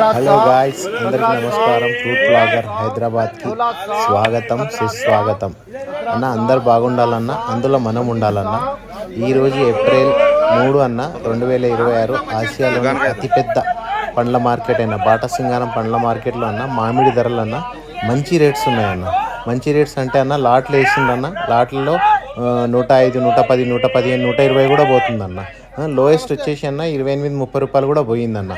Hello guys, అందరికీ నమస్కారం. Fruit blogger హైదరాబాద్కి స్వాగతం, సుస్వాగతం. అన్న అందరు బాగుండాలన్న, అందులో మనం ఉండాలన్న. ఈరోజు ఏప్రిల్ 3 అన్న 2026 ఆసియాలోని అతిపెద్ద పండ్ల మార్కెట్ అయిన బాటసింగారం పండ్ల మార్కెట్లో అన్న మామిడి ధరలు అన్న మంచి రేట్స్ ఉన్నాయన్న. మంచి రేట్స్ అంటే అన్న లాట్లు వేసిండన్న. లాట్లలో 105, 110, 115, 120 కూడా పోతుందన్న. లోయెస్ట్ వచ్చేసి అన్న 28-30 రూపాయలు కూడా పోయిందన్న.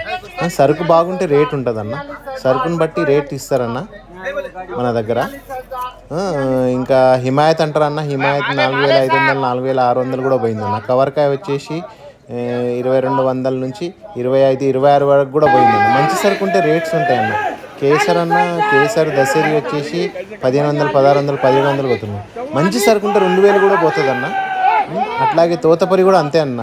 సరుకు బాగుంటే రేట్ ఉంటుందన్న. సరుకుని బట్టి రేట్ ఇస్తారన్న మన దగ్గర. ఇంకా హిమాయత్ అంటారన్న. హిమాయత్ 4500, 4600 కూడా పోయిందన్న. కవర్కాయ వచ్చేసి 2200 నుంచి 25, 26 వరకు కూడా పోయిందన్న. మంచి సరుకు ఉంటే రేట్స్ ఉంటాయన్న. కేసర్ అన్న, కేసర్ దసరి వచ్చేసి 1500, 1600, 1700 పోతుంది. మంచి సరుకు ఉంటే 2000 కూడా పోతుందన్న. అట్లాగే తోతపరి కూడా అంతే అన్న.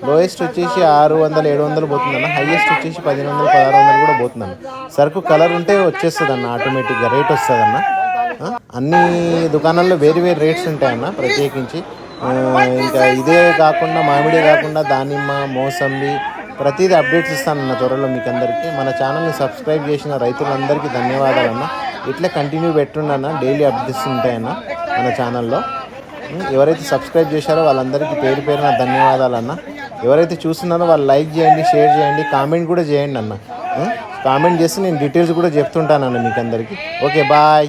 లోయెస్ట్ వచ్చేసి 600, 700 పోతుందన్న. హైయెస్ట్ వచ్చేసి 1500, 1600 కూడా పోతుందన్న. సరుకు కలర్ ఉంటే వచ్చేస్తుందన్న, ఆటోమేటిక్గా రేట్ వస్తుందన్న. అన్ని దుకాణాల్లో వేరు వేరు రేట్స్ ఉంటాయన్న ప్రత్యేకించి. ఇంకా ఇదే కాకుండా మామిడి కాకుండా దానిమ్మ, మోసంబి ప్రతిదీ అప్డేట్స్ ఇస్తానన్న త్వరలో మీకు అందరికీ. మన ఛానల్ని సబ్స్క్రైబ్ చేసిన రైతులందరికీ ధన్యవాదాలన్న. ఇట్లా కంటిన్యూ పెట్టుండన్న, డైలీ అప్డేట్స్ ఉంటాయన్న మన ఛానల్లో. ఎవరైతే సబ్స్క్రైబ్ చేశారో వాళ్ళందరికీ పేరు పేరున ధన్యవాదాలన్న. ఎవరైతే చూస్తున్నారో వాళ్ళు లైక్ చేయండి, షేర్ చేయండి, కామెంట్ కూడా చేయండి అన్న. కామెంట్ చేసి నేను డీటెయిల్స్ కూడా చెప్తుంటానన్న మీకు అందరికీ. Okay, bye.